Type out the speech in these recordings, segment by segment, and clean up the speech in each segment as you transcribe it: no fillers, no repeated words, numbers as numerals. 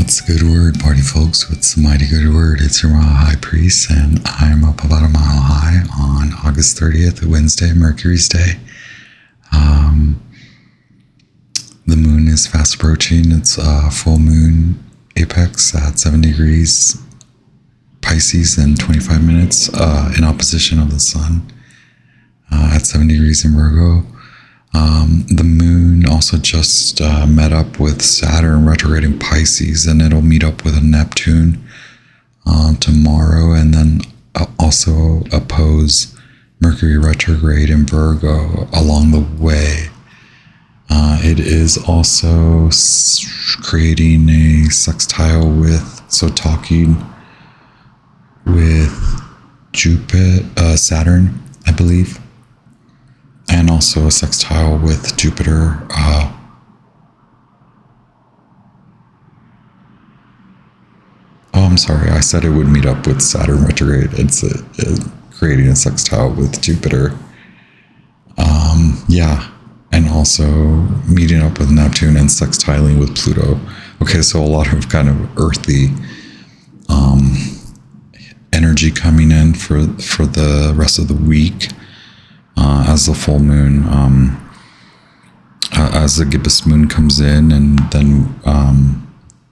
What's the good word, party folks? What's the mighty good word? It's your High Priest, and I'm up about a mile high on August 30th, Wednesday, Mercury's Day. The moon is fast approaching. It's a full moon apex at 7 degrees Pisces in 25 minutes, in opposition of the sun at 7 degrees in Virgo. The moon also just met up with Saturn retrograde in Pisces, and it'll meet up with a Neptune tomorrow, and then also oppose Mercury retrograde in Virgo along the way. It is also creating a sextile talking with Saturn, I believe. And also a sextile with Jupiter. I'm sorry. I said it would meet up with Saturn retrograde. It's creating a sextile with Jupiter. And also meeting up with Neptune and sextiling with Pluto. Okay, so a lot of kind of earthy energy coming in for the rest of the week. As the full moon, as the gibbous moon comes in, and then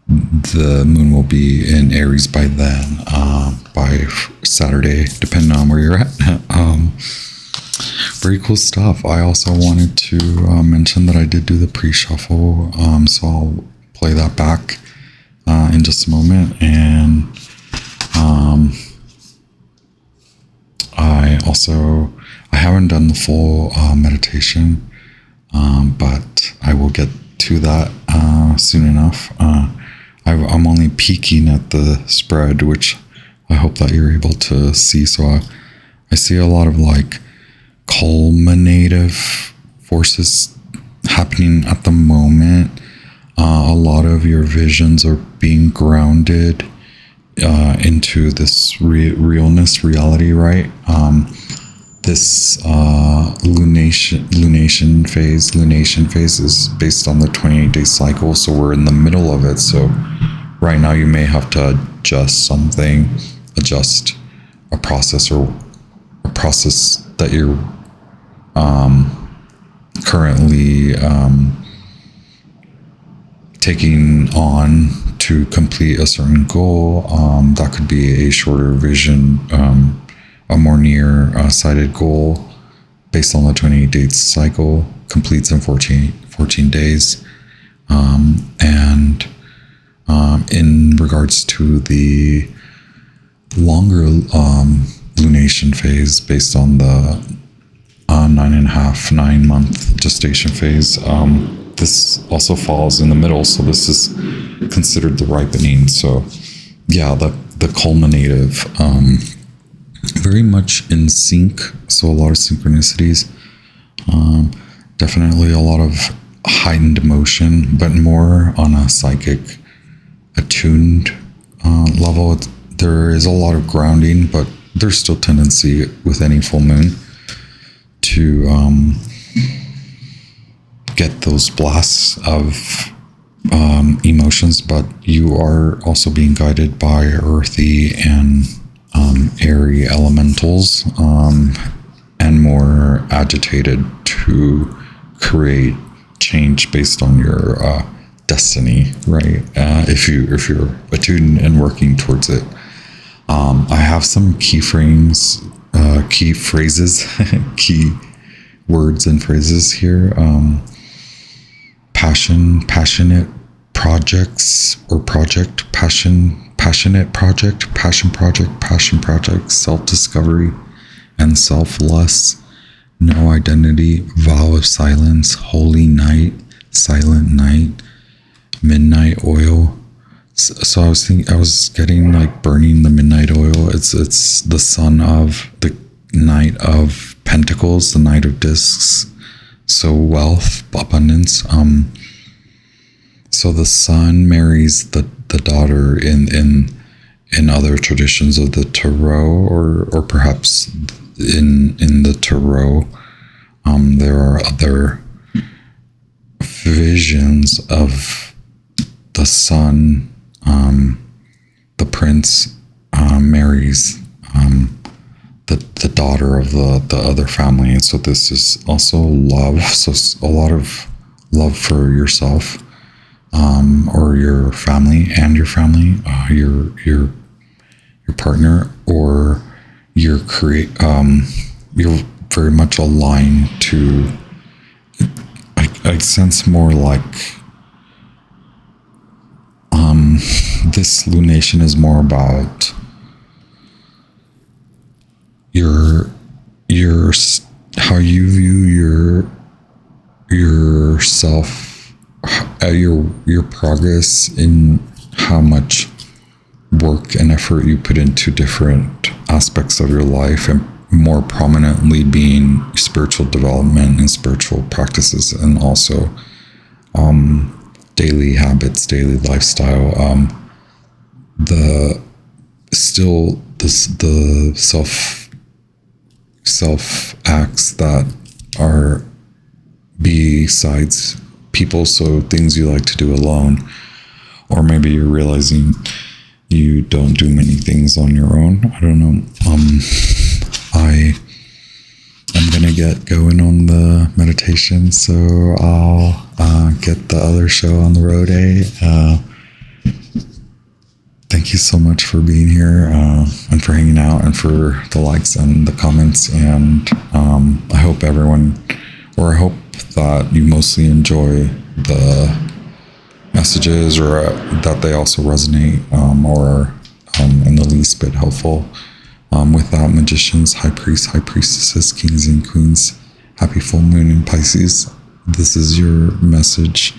the moon will be in Aries by then, by Saturday, depending on where you're at. Very cool stuff. I also wanted to mention that I did do the pre-shuffle, so I'll play that back in just a moment. And I haven't done the full meditation, but I will get to that soon enough. I'm only peeking at the spread, which I hope that you're able to see. So I see a lot of like culminative forces happening at the moment. A lot of your visions are being grounded into this reality, right? This lunation phase is based on the 28-day cycle, so we're in the middle of it. So right now you may have to adjust a process that you're currently taking on to complete a certain goal. That could be a shorter vision, a more near-sighted goal based on the 28-day cycle, completes in 14 days. And in regards to the longer lunation phase based on the 9.5-9 month gestation phase, this also falls in the middle, so this is considered the ripening. So yeah, the culminative, very much in sync, so a lot of synchronicities, definitely a lot of heightened emotion, but more on a psychic attuned level. There is a lot of grounding, but there's still tendency with any full moon to get those blasts of emotions, but you are also being guided by earthy and airy elementals, and more agitated to create change based on your destiny, right? If you're attuned and working towards it. I have some key phrases, key words and phrases here. Passionate projects or project, passionate project, passion project, self-discovery and self-lust, no identity, vow of silence, holy night, silent night, midnight oil. So I was getting like burning the midnight oil. It's the sun of the Knight of Pentacles, the Knight of Discs. So wealth, abundance. So the sun marries the daughter in other traditions of the tarot, or perhaps in the tarot. There are other visions of the sun the prince marries the daughter of the other family. And so this is also love. So a lot of love for yourself, or your family and your family, your partner, or you're very much aligned to, I sense more like this lunation is more about your how you view yourself, your progress, in how much work and effort you put into different aspects of your life, and more prominently being spiritual development and spiritual practices, and also daily habits, daily lifestyle, the self acts that are besides people, so things you like to do alone, or maybe you're realizing you don't do many things on your own. I don't know. I am gonna get going on the meditation, so I'll get the other show on the road. Thank you so much for being here, and for hanging out, and for the likes and the comments. And I hope that you mostly enjoy the messages, or that they also resonate, or in the least bit helpful. With that, magicians, high priests, high priestesses, kings and queens, happy full moon in Pisces. This is your message.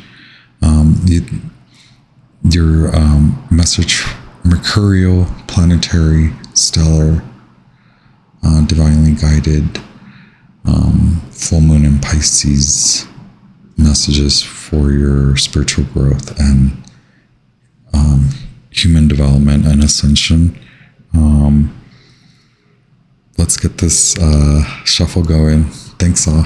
Your message, mercurial, planetary, stellar, divinely guided, full moon in Pisces messages for your spiritual growth and human development and ascension. Let's get this shuffle going. Thanks all.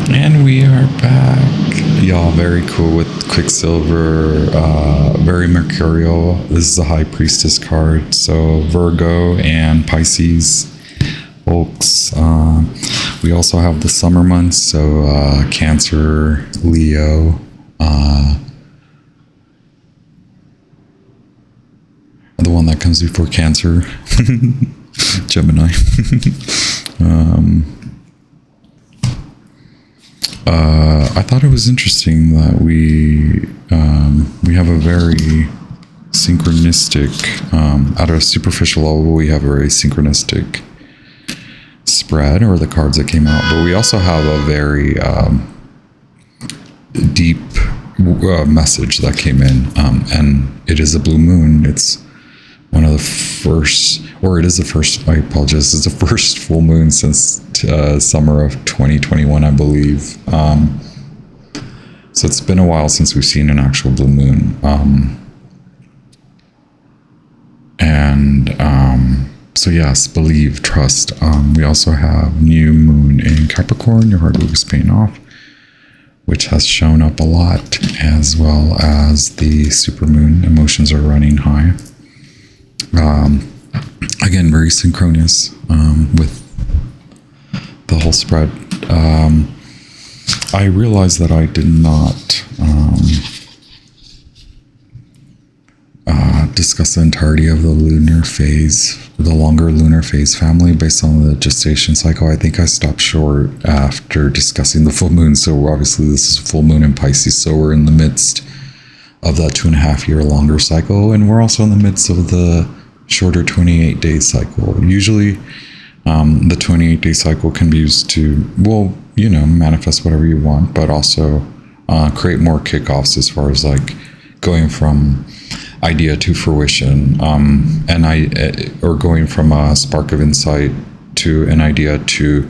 And we are back. Y'all, very cool with Quicksilver, very mercurial. This is a High Priestess card. So Virgo and Pisces folks. We also have the summer months. So Cancer, Leo, the one that comes before Cancer, Gemini. I thought it was interesting that we have a very synchronistic, at a superficial level, we have a very synchronistic spread, or the cards that came out, but we also have a very deep message that came in, and it is a blue moon. It's one of the first, or it is the first, I apologize, it's the first full moon since summer of 2021, I believe. So it's been a while since we've seen an actual blue moon. So yes, believe, trust. We also have new moon in Capricorn, your hard work is paying off, which has shown up a lot, as well as the super moon, emotions are running high. Again, very synchronous with the whole spread. I realized that I did not discuss the entirety of the lunar phase, the longer lunar phase family, based on the gestation cycle. I think I stopped short after discussing the full moon. So obviously this is full moon in Pisces, so we're in the midst of that 2.5 year longer cycle, and we're also in the midst of the shorter 28-day cycle. Usually the 28-day cycle can be used to, well, manifest whatever you want, but also create more kickoffs as far as like going from idea to fruition, or going from a spark of insight to an idea to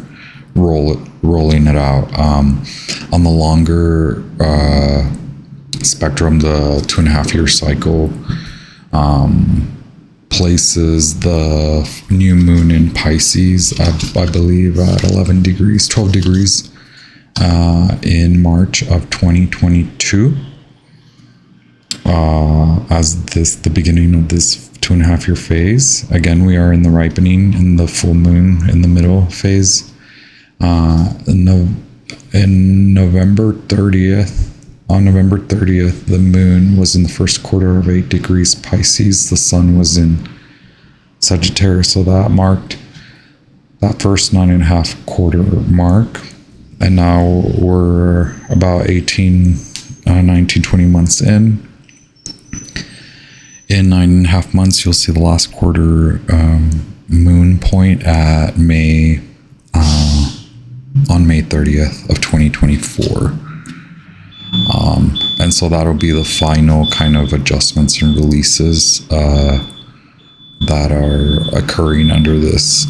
rolling it out. On the longer spectrum, the 2.5 year cycle places the new moon in Pisces, I believe at 12 degrees in March of 2022, as the beginning of this 2.5 year phase. Again, we are in the ripening in the full moon in the middle phase. In November 30th, on November 30th, the moon was in the first quarter of 8 degrees Pisces. The sun was in Sagittarius, so that marked that first 9.5 quarter mark. And now we're about 19, 20 months in. In 9.5 months, you'll see the last quarter moon point at on May 30th of 2024. And so that'll be the final kind of adjustments and releases that are occurring under this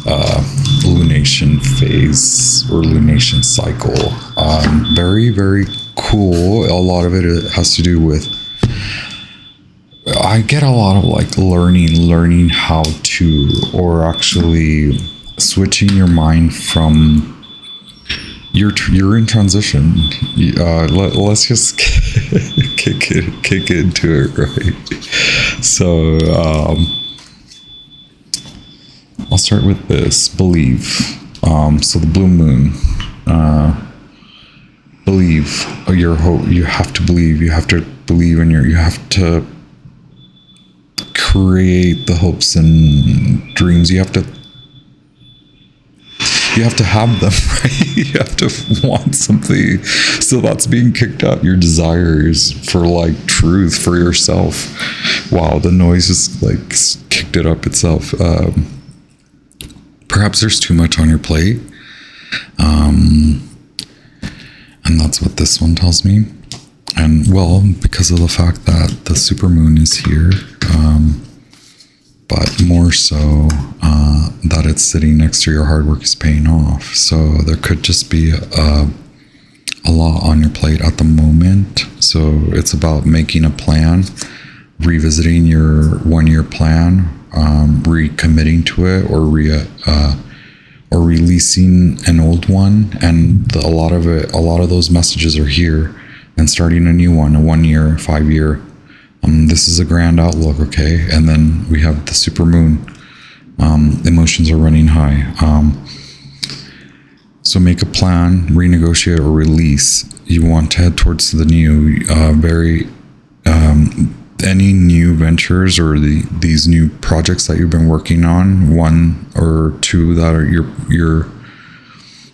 lunation phase or lunation cycle. Very, very cool. A lot of it has to do with, I get a lot of like learning how to, or actually switching your mind from, you're in transition. Let's just kick into it, right? So I'll start with this. Believe. So the blue moon. Believe your hope. You have to believe. You have to believe in you have to create the hopes and dreams. You have to have them, right? You have to want something. So that's being kicked up. Your desires for like truth for yourself. Wow, the noise is like kicked it up itself. Perhaps there's too much on your plate. And that's what this one tells me. And well, because of the fact that the supermoon is here, but more so that it's sitting next to your hard work is paying off. So there could just be a lot on your plate at the moment. So it's about making a plan, revisiting your 1-year plan, recommitting to it, or releasing an old one. And a lot of those messages are here, and starting a new one, a 1-year, 5-year. This is a grand outlook, okay? And then we have the super moon. Emotions are running high. So make a plan, renegotiate, or release. You want to head towards the new, any new ventures or these new projects that you've been working on, 1 or 2 that are you're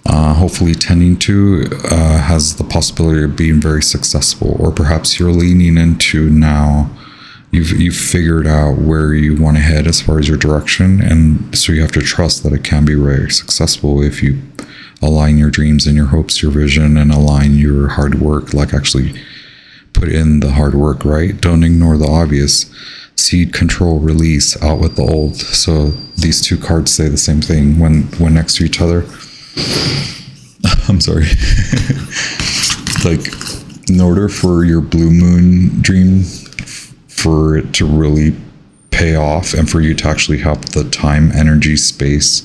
hopefully tending to, has the possibility of being very successful. Or perhaps you're leaning into now, you've figured out where you want to head as far as your direction, and so you have to trust that it can be very successful if you align your dreams and your hopes, your vision, and align your hard work, like actually put in the hard work, right? Don't ignore the obvious. Seed, control, release, out with the old. So these two cards say the same thing when next to each other. I'm sorry. Like, in order for your blue moon dream, for it to really pay off, and for you to actually have the time, energy, space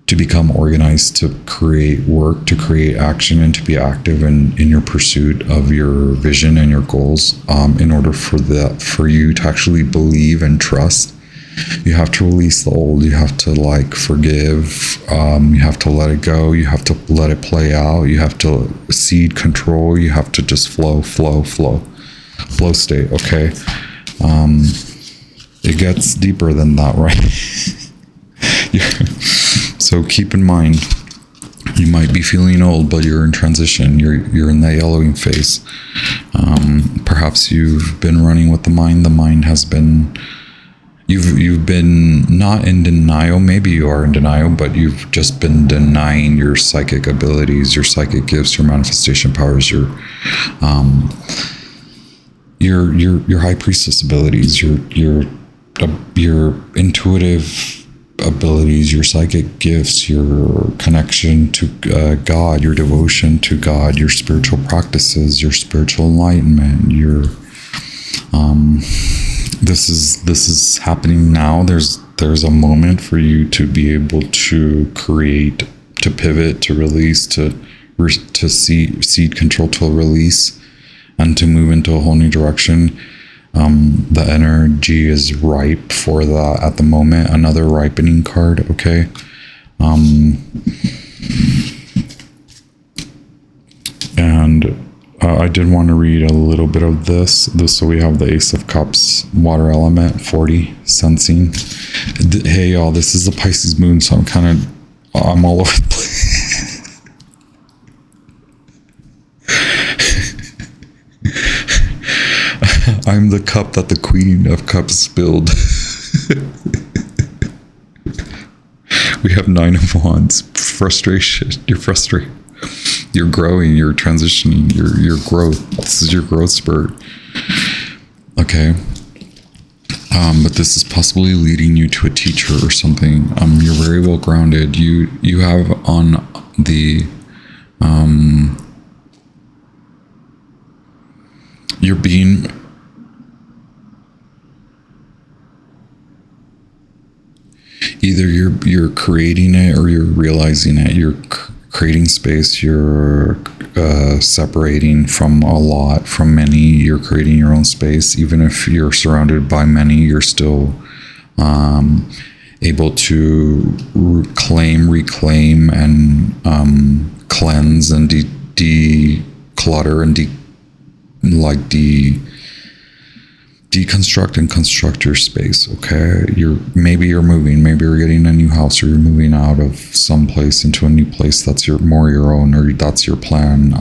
to become organized, to create work, to create action, and to be active in your pursuit of your vision and your goals, in order for you to actually believe and trust, you have to release the old. You have to like forgive. You have to let it go. You have to let it play out. You have to seed control. You have to just flow state. Okay. It gets deeper than that, right? So keep in mind, you might be feeling old, but you're in transition. You're in that yellowing phase. Perhaps you've been running with the mind. The mind has been you've been not in denial. Maybe you are in denial, but you've just been denying your psychic abilities, your psychic gifts, your manifestation powers, um, your high priestess abilities, your intuitive abilities, your psychic gifts, your connection to God, your devotion to God, your spiritual practices, your spiritual enlightenment, your this is happening now. There's a moment for you to be able to create, to pivot, to release, to seed control, to release, and to move into a whole new direction. The energy is ripe for that at the moment. Another ripening card, okay? And I did want to read a little bit of this. So we have the Ace of Cups, water element, 40, sensing. Hey, y'all, this is a Pisces moon, so I'm all over the place. I'm the cup that the Queen of Cups spilled. We have 9 of Wands, frustration. You're frustrated. You're growing, you're transitioning, your growth. This is your growth spurt. Okay. But this is possibly leading you to a teacher or something. You're very well grounded. You have on the you're being either you're creating it or you're realizing it. You're creating space, you're separating from a lot, from many. You're creating your own space. Even if you're surrounded by many, you're still able to reclaim and cleanse and declutter and deconstruct and construct your space. Okay, maybe you're moving, maybe you're getting a new house, or you're moving out of some place into a new place that's more your own, or that's your plan.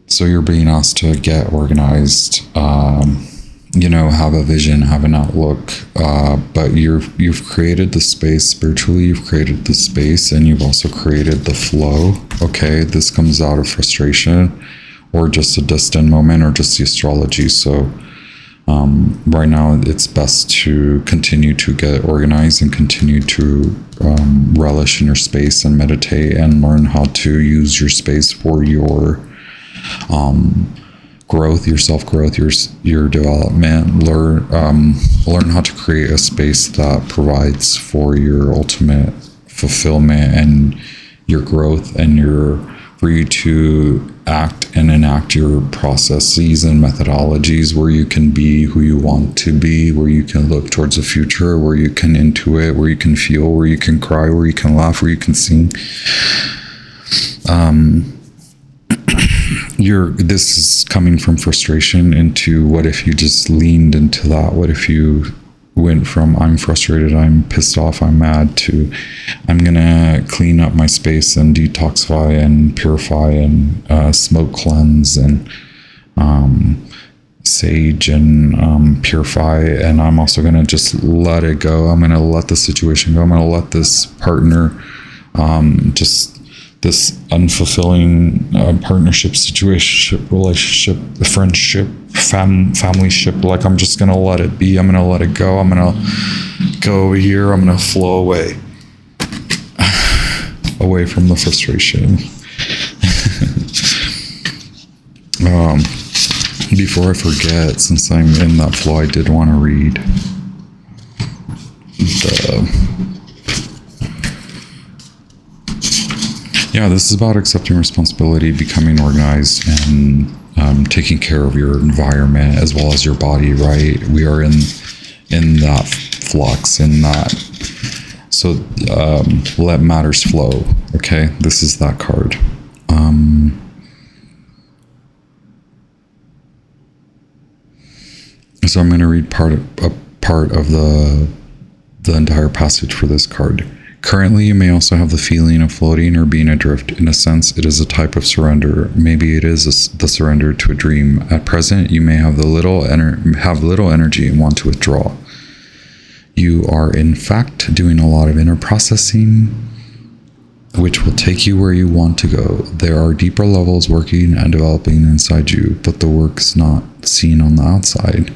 So you're being asked to get organized, have a vision, have an outlook, but you've created the space spiritually. You've created the space, and you've also created the flow. Okay, this comes out of frustration, or just a distant moment, or just the astrology. So right now it's best to continue to get organized and continue to relish in your space and meditate and learn how to use your space for your growth, your self-growth, your development. Learn how to create a space that provides for your ultimate fulfillment and your growth, and for you to act and enact your processes and methodologies where you can be who you want to be, where you can look towards the future, where you can intuit, where you can feel, where you can cry, where you can laugh, where you can sing. This is coming from frustration into, what if you just leaned into that? What if you went from I'm frustrated, I'm pissed off, I'm mad, to I'm gonna clean up my space and detoxify and purify and smoke cleanse and sage and purify, and I'm also gonna just let it go. I'm gonna let the situation go. I'm gonna let this partner, just this unfulfilling partnership, situation, relationship, friendship, family ship, like I'm just gonna let it be. I'm gonna let it go. I'm gonna go over here. I'm gonna flow away from the frustration. Before I forget, since I'm in that flow, I did want to read this is about accepting responsibility, becoming organized, and taking care of your environment as well as your body, right? We are in that flux, in that. So let matters flow, okay? This is that card. So I'm going to read part of the entire passage for this card. Currently, you may also have the feeling of floating or being adrift. In a sense, it is a type of surrender. Maybe it is the surrender to a dream. At present, you may have little energy and want to withdraw. You are, in fact, doing a lot of inner processing, which will take you where you want to go. There are deeper levels working and developing inside you, but the work's not seen on the outside.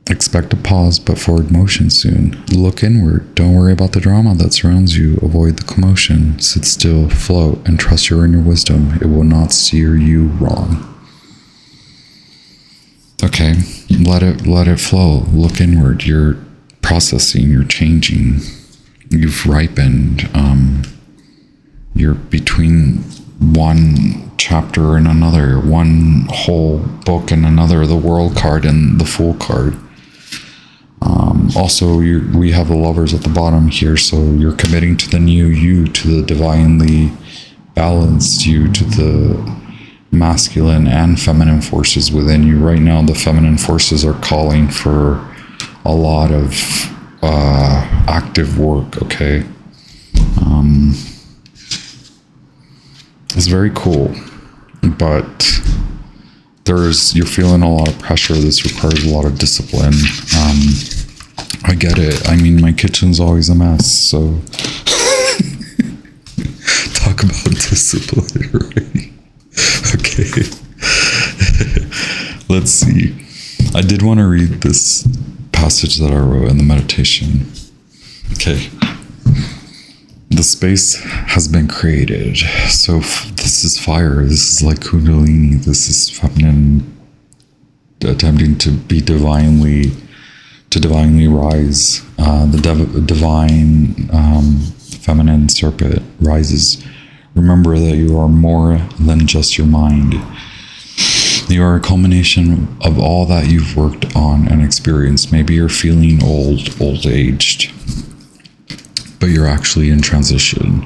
Expect a pause but forward motion soon. Look inward. Don't worry about the drama that surrounds you. Avoid the commotion. Sit still, float, and trust your inner wisdom. It will not steer you wrong. Okay, let it flow. Look inward. You're processing, you're changing. You've ripened. You're between one chapter and another, one whole book and another, the World card and the Fool card. Also, we have the Lovers at the bottom here, so you're committing to the new you, to the divinely balanced you, to the masculine and feminine forces within you. Right now, the feminine forces are calling for a lot of active work, okay? It's very cool, but you're feeling a lot of pressure. This requires a lot of discipline. I get it. I mean, my kitchen's always a mess, so talk about discipline, right? Okay. Let's see. I did want to read this passage that I wrote in the meditation. Okay. The space has been created. So this is fire. This is like Kundalini. This is feminine attempting to be divinely rise. The divine feminine serpent rises. Remember that you are more than just your mind. You are a culmination of all that you've worked on and experienced. Maybe you're feeling old-aged, but you're actually in transition.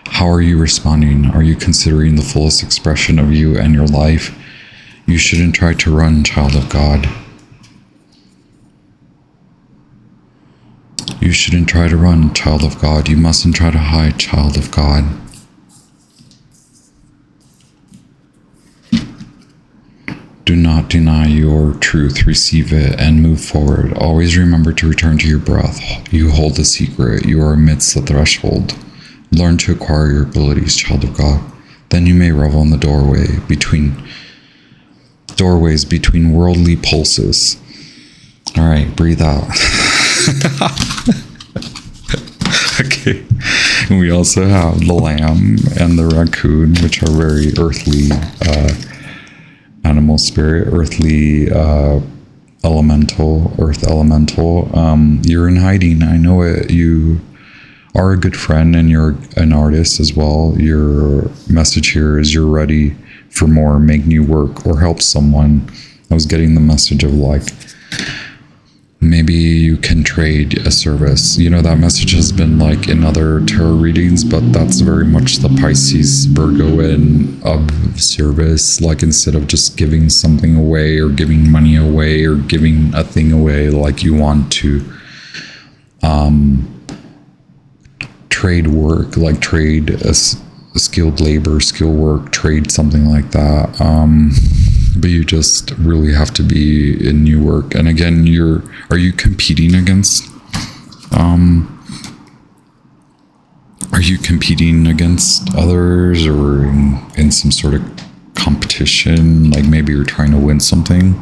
How are you responding? Are you considering the fullest expression of you and your life? You shouldn't try to run, child of God. You shouldn't try to run, child of God. You mustn't try to hide, child of God. Do not deny your truth, receive it, and move forward. Always remember to return to your breath. You hold the secret. You are amidst the threshold. Learn to acquire your abilities, child of God. Then you may revel in the doorways between worldly pulses. All right, breathe out. Okay. And we also have the lamb and the raccoon, which are very earthly animal spirit, earthly elemental, earth elemental. You're in hiding. I know it. You are a good friend and you're an artist as well. Your message here is you're ready for more, make new work, or help someone. I was getting the message of like, maybe you can trade a service. You know, that message has been like in other tarot readings, but that's very much the Pisces, Virgoan of service. Like instead of just giving something away or giving money away or giving a thing away, like you want to trade work, like trade a skilled labor, skill work, trade something like that. But you just really have to be in new work. And again, are you competing against others or in some sort of competition? Like maybe you're trying to win something.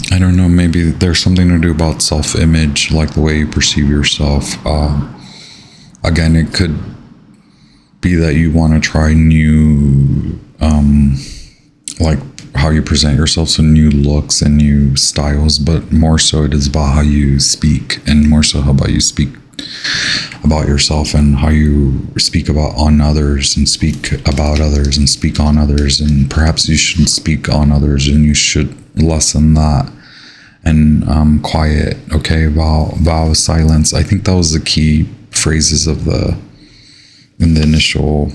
I don't know, maybe there's something to do about self-image, like the way you perceive yourself. Again, it could be that you want to try new, like how you present yourself, so new looks and new styles, but more so it is about how you speak, and more so how about you speak about yourself and how you speak about on others and speak about others and speak on others. And perhaps you shouldn't speak on others and you should lessen that and quiet, okay, vow silence. I think that was the key phrases of in the initial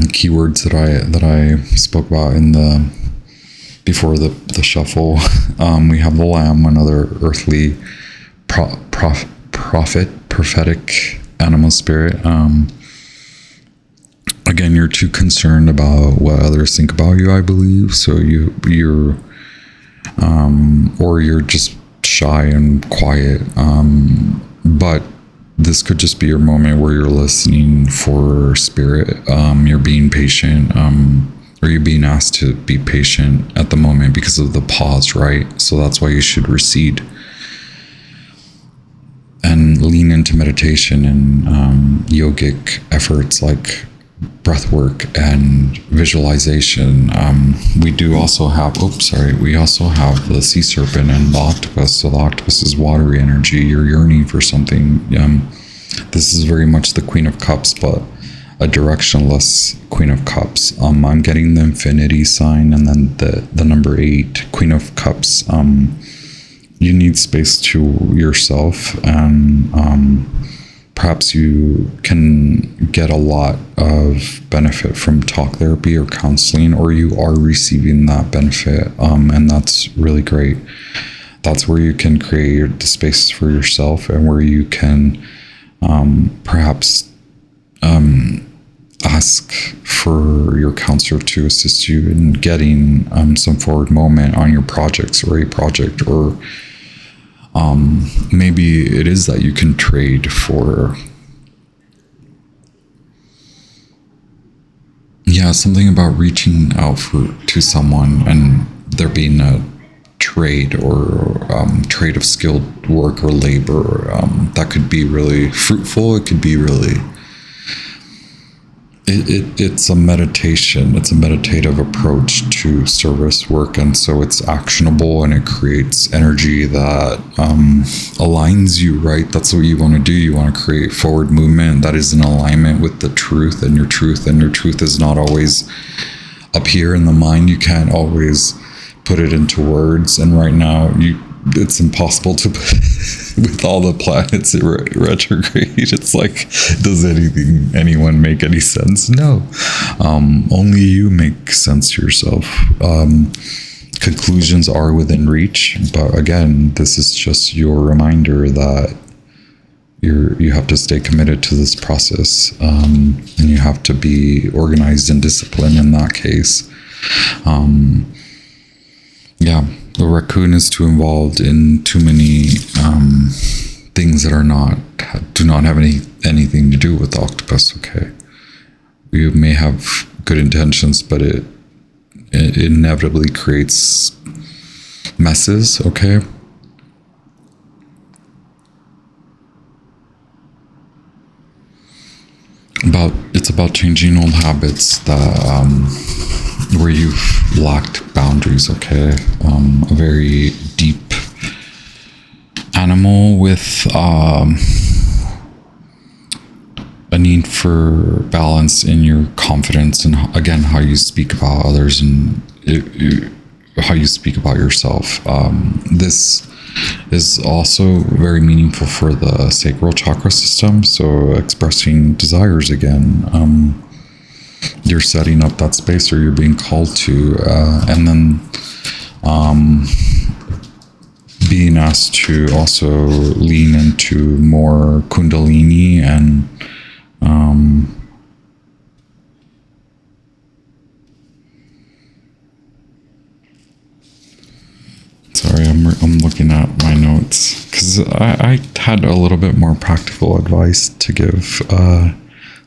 keywords that I spoke about in the before the shuffle. We have the lamb, another earthly prophetic animal spirit. Again, you're too concerned about what others think about you, I believe. So you're or you're just shy and quiet. But this could just be your moment where you're listening for spirit. You're being patient, or you're being asked to be patient at the moment because of the pause, right? So that's why you should recede and lean into meditation and yogic efforts like breath work and visualization. We also have the sea serpent and the octopus. So the octopus is watery energy. You're yearning for something. This is very much the Queen of Cups, but a directionless Queen of Cups. I'm getting the infinity sign and then the number 8, Queen of Cups. You need space to yourself, and perhaps you can get a lot of benefit from talk therapy or counseling, or you are receiving that benefit, and that's really great. That's where you can create the space for yourself, and where you can perhaps ask for your counselor to assist you in getting some forward moment on your projects or a project, or maybe it is that you can trade for something about reaching out to someone and there being a trade or trade of skilled work or labor that could be really fruitful. It could be really it's a meditation. It's a meditative approach to service work, and so it's actionable and it creates energy that aligns you, right? That's what you want to do. You want to create forward movement that is in alignment with the truth, and your truth is not always up here in the mind. You can't always put it into words, and right now it's impossible to put with all the planets in retrograde. It's like, does anyone make any sense? No. Only you make sense to yourself. Conclusions are within reach, but again, this is just your reminder that you have to stay committed to this process, and you have to be organized and disciplined in that case. The raccoon is too involved in too many things that do not have anything to do with the octopus. Okay, you may have good intentions, but it inevitably creates messes. Okay. It's about changing old habits that where you've lacked boundaries. Okay, a very deep animal with a need for balance in your confidence, and again, how you speak about others and how you speak about yourself. This is also very meaningful for the sacral chakra system. So expressing desires again. You're setting up that space, or you're being called to, and then being asked to also lean into more kundalini and sorry, I'm looking at my notes because I had a little bit more practical advice to give.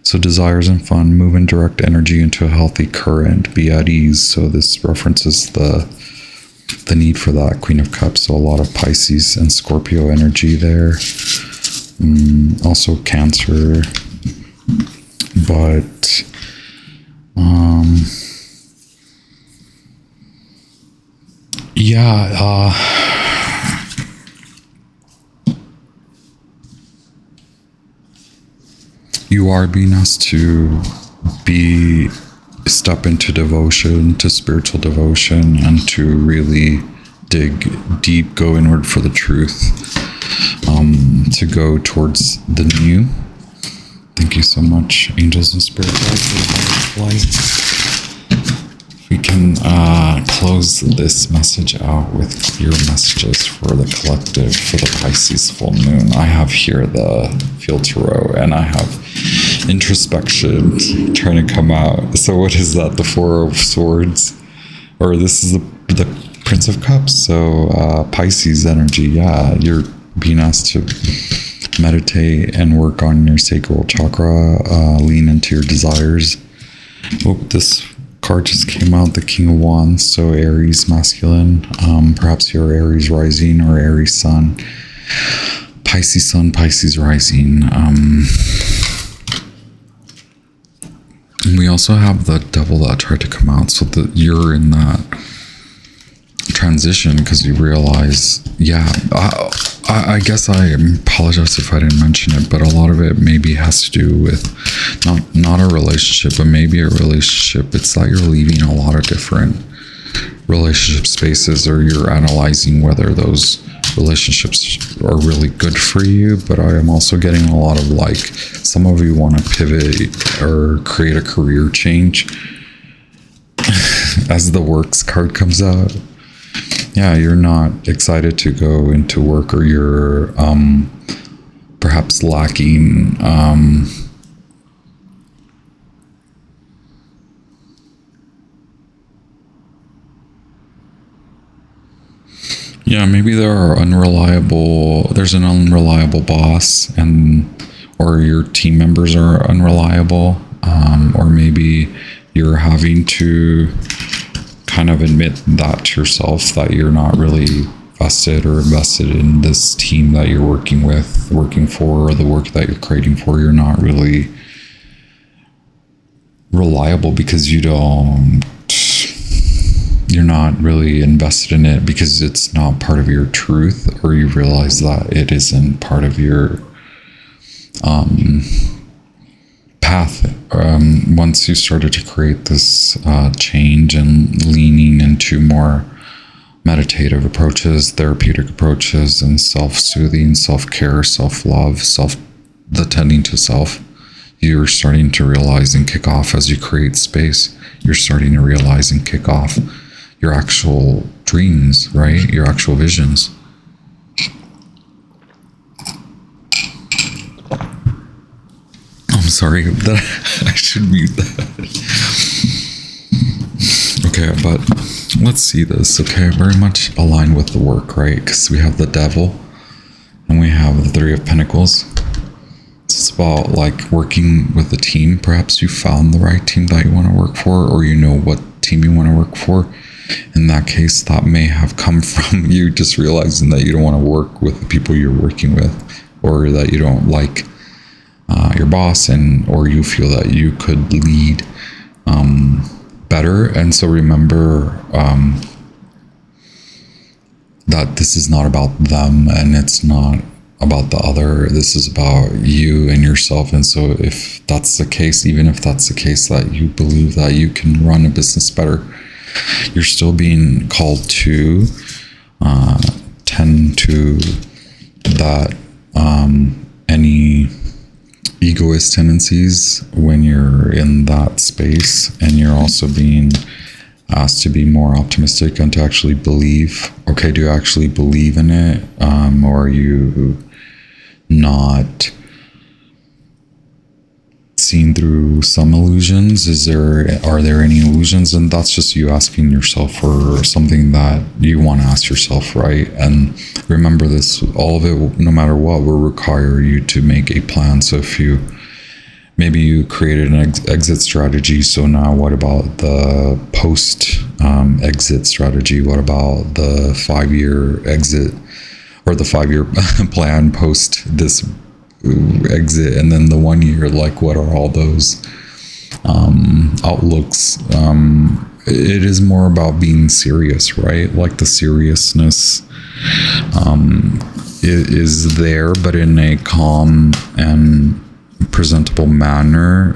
So desires and fun, move and direct energy into a healthy current, be at ease. So this references the need for that Queen of Cups. So a lot of Pisces and Scorpio energy there. Also Cancer. But you are being asked to step into devotion, to spiritual devotion, and to really dig deep, go inward for the truth, to go towards the new, Thank you so much, angels and spirit guides, for the light. We can close this message out with clear messages for the collective, for the Pisces full moon. I have here the Field Tarot, and I have introspection trying to come out. So what is that? The Four of Swords? Or this is the Prince of Cups. So Pisces energy, yeah. You're being asked to meditate and work on your sacral chakra, lean into your desires. Oh, this card just came out, the King of Wands, so Aries masculine, perhaps you're Aries rising or Aries sun, Pisces rising. We also have the Devil that tried to come out, so that you're in that transition because you realize, yeah, I guess I apologize if I didn't mention it, but a lot of it maybe has to do with not a relationship, but maybe a relationship. It's that you're leaving a lot of different relationship spaces, or you're analyzing whether those relationships are really good for you. But I am also getting a lot of, like, some of you want to pivot or create a career change as the Works card comes out. Yeah, you're not excited to go into work, or you're perhaps lacking yeah, maybe there's an unreliable boss, or your team members are unreliable, or maybe you're having to kind of admit that to yourself, that you're not really vested or invested in this team that you're working for, or the work that you're creating for. You're not really reliable because you're not really invested in it because it's not part of your truth, or you realize that it isn't part of your path. Once you started to create this change and leaning into more meditative approaches, therapeutic approaches, and self-soothing, self-care, self-love, the tending to self, you're starting to realize and kick off, as you create space, you're starting to realize and kick off your actual dreams, right? Your actual visions. I'm sorry, that I should mute that. Okay, but let's see this. Okay, very much aligned with the work, right? Because we have the Devil and we have the Three of Pentacles. It's about, like, working with a team. Perhaps you found the right team that you want to work for, or you know what team you want to work for. In that case, that may have come from you just realizing that you don't want to work with the people you're working with, or that you don't like your boss, or you feel that you could lead better. And so remember that this is not about them, and it's not about the other. This is about you and yourself. And so if that's the case, even if that's the case that you believe that you can run a business better, you're still being called to tend to that any egoist tendencies when you're in that space. And you're also being asked to be more optimistic and to actually believe. Okay, do you actually believe in it? Or are you not seeing through some illusions? Are there any illusions? And that's just you asking yourself for something that you want to ask yourself, right? And remember this, all of it, no matter what, will require you to make a plan. So if maybe you created an exit strategy, so now what about the post exit strategy? What about the 5-year exit, or the 5-year plan post this exit? And then the 1 year, like, what are all those outlooks? It is more about being serious, right? Like, the seriousness is there, but in a calm and presentable manner,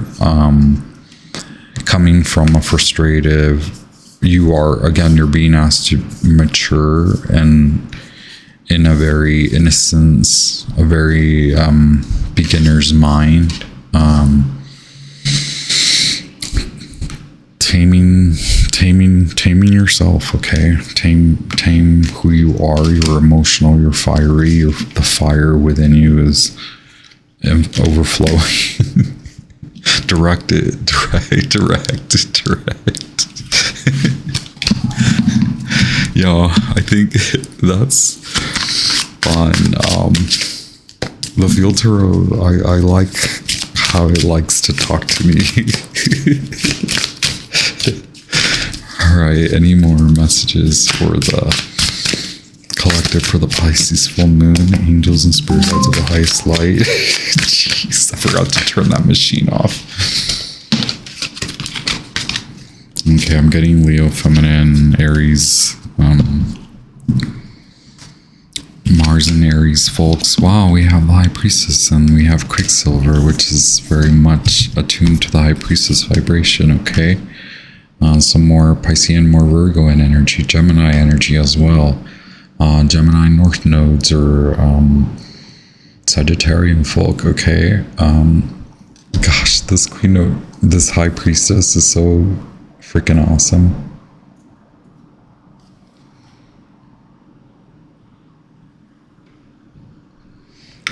coming from a frustrative. You're being asked to mature, and in a very innocence, a very beginner's mind, Taming yourself, okay? Tame who you are. You're emotional, you're fiery, the fire within you is overflowing. direct. Yeah, I think that's fun. The field tarot, I like how it likes to talk to me. All right, any more messages for the collective for the Pisces full moon? Angels and spirit guides of the highest light. Jeez, I forgot to turn that machine off. Okay, I'm getting Leo, feminine, Aries, Mars and Aries, folks. Wow, we have the High Priestess and we have Quicksilver, which is very much attuned to the High Priestess vibration, okay? Some more Piscean, more Virgoan energy, Gemini energy as well. Gemini North nodes or Sagittarian folk, okay? Gosh, this this High Priestess is so freaking awesome.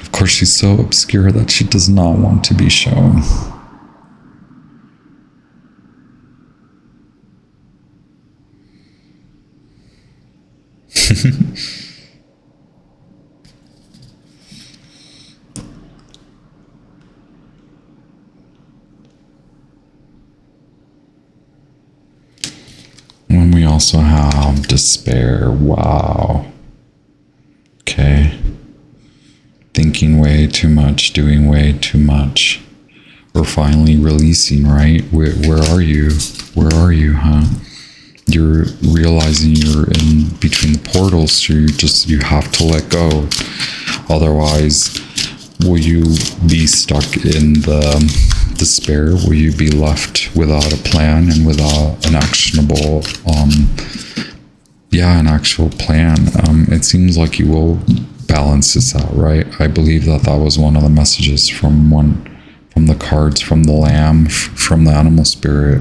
Of course, she's so obscure that she does not want to be shown. When we also have despair, wow. Okay. Thinking way too much, doing way too much. We're finally releasing, right? Where are you? Where are you, huh? You're realizing you're in between the portals, so you have to let go. Otherwise, will you be stuck in the despair? Will you be left without a plan and without an actionable, an actual plan? It seems like you will balance this out, right? I believe that was one of the messages from the cards, from the lamb, from the animal spirit,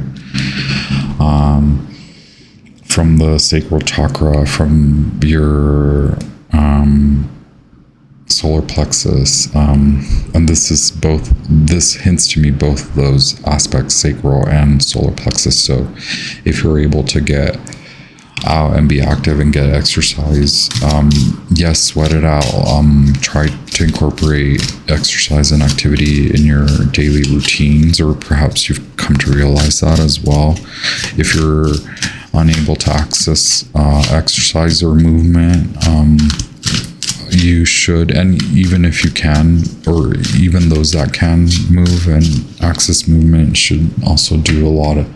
from the sacral chakra, from your solar plexus, and this hints to me both those aspects, sacral and solar plexus. So if you're able to get out and be active and get exercise, yes, sweat it out. Try to incorporate exercise and activity in your daily routines, or perhaps you've come to realize that as well. If you're unable to access exercise or movement, you should, and even if you can, or even those that can move and access movement, should also do a lot of,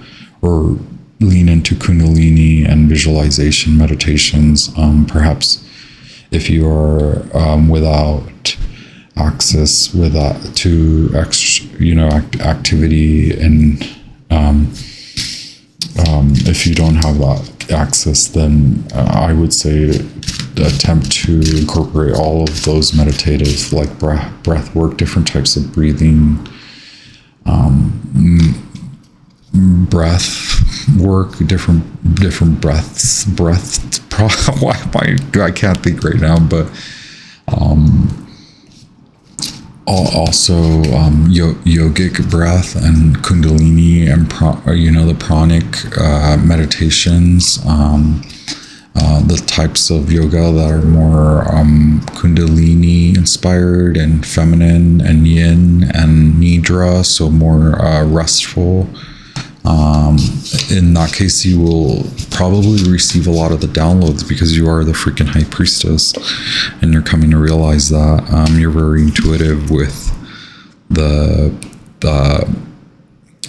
or lean into Kundalini and visualization meditations. Perhaps if you are without access to activity, and if you don't have that access, then I would say attempt to incorporate all of those meditative, like breath work, different types of breathing, breath work, different breaths. I can't think right now, but also yogic breath and Kundalini and the pranic meditations, the types of yoga that are more Kundalini inspired and feminine and yin and nidra, so more restful. In that case, you will probably receive a lot of the downloads because you are the freaking High Priestess, and you're coming to realize that you're very intuitive with the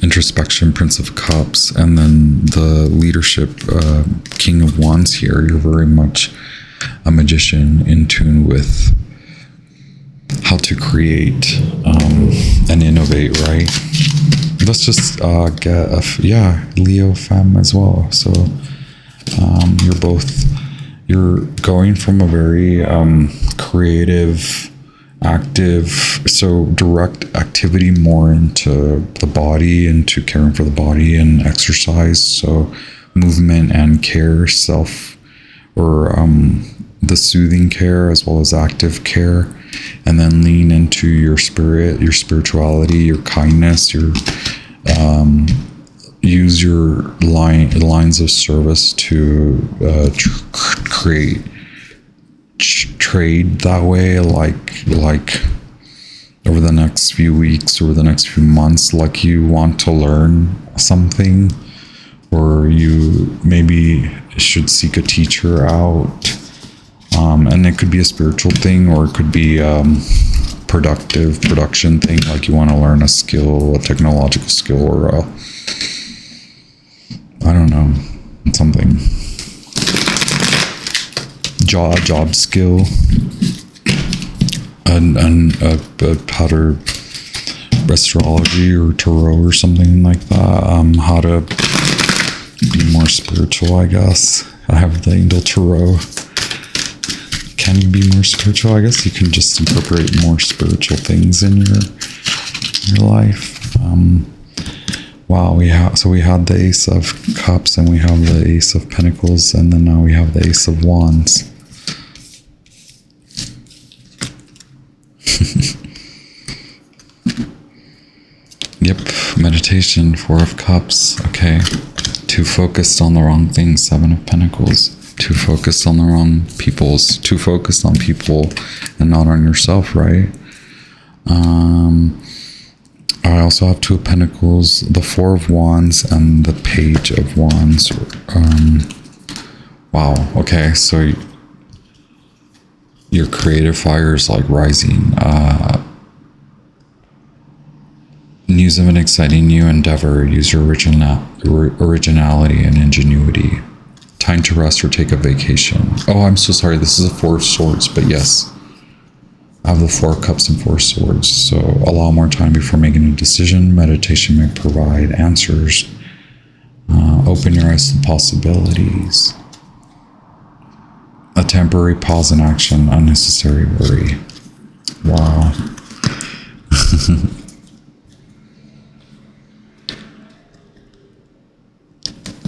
introspection, Prince of Cups, and then the leadership, King of Wands here. You're very much a magician in tune with how to create and innovate, right? Let's just get Leo Femme as well. So you're going from a very creative, active so direct activity more into the body, into caring for the body and exercise. So movement and care, self, or the soothing care as well as active care, and then lean into your spirit, your spirituality, your kindness, your use your lines of service to create trade that way, like over the next few weeks, over the next few months, like you want to learn something, or you maybe should seek a teacher out, and it could be a spiritual thing, or it could be production thing, like you want to learn a skill, a technological skill, or I don't know, something, job skill, and how to astrology or tarot or something like that. How to be more spiritual, I guess. I have the angel tarot. Can you be more spiritual? I guess you can just incorporate more spiritual things in your life. Wow, we had the Ace of Cups, and we have the Ace of Pentacles, and then now we have the Ace of Wands. Yep, meditation, Four of Cups. Okay, too focused on the wrong things, Seven of Pentacles. Too focused on the wrong peoples. Too focused on people and not on yourself, right? I also have Two of Pentacles, the Four of Wands, and the Page of Wands. Wow, okay, so your creative fire is like rising. News of an exciting new endeavor. Use your originality and ingenuity. Time to rest or take a vacation. Oh, I'm so sorry. This is a Four of Swords, but yes. I have the Four of Cups and Four of Swords. So allow more time before making a decision. Meditation may provide answers. Open your eyes to possibilities. A temporary pause in action. Unnecessary worry. Wow.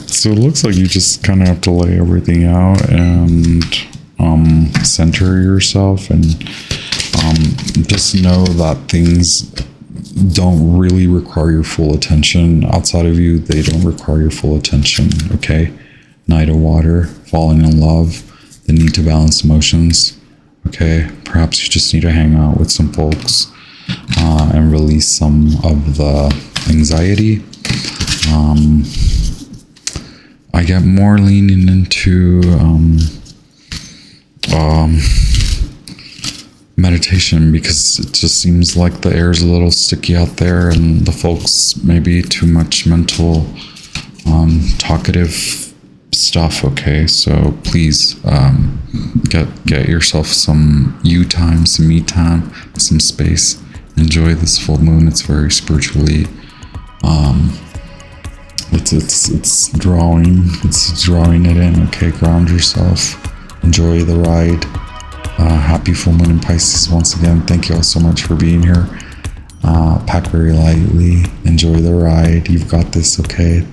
So it looks like you just kind of have to lay everything out and center yourself, and just know that things don't really require your full attention. Outside of you, they don't require your full attention, okay? Knight of Water, falling in love, the need to balance emotions, okay? Perhaps you just need to hang out with some folks and release some of the anxiety. I get more leaning into meditation, because it just seems like the air is a little sticky out there, and the folks maybe too much mental, talkative stuff. Okay, so please get yourself some you time, some me time, some space. Enjoy this full moon. It's very spiritually. It's drawing it in. Okay, ground yourself. Enjoy the ride. Happy full moon in Pisces once again. Thank you all so much for being here. Pack very lightly. Enjoy the ride. You've got this, okay?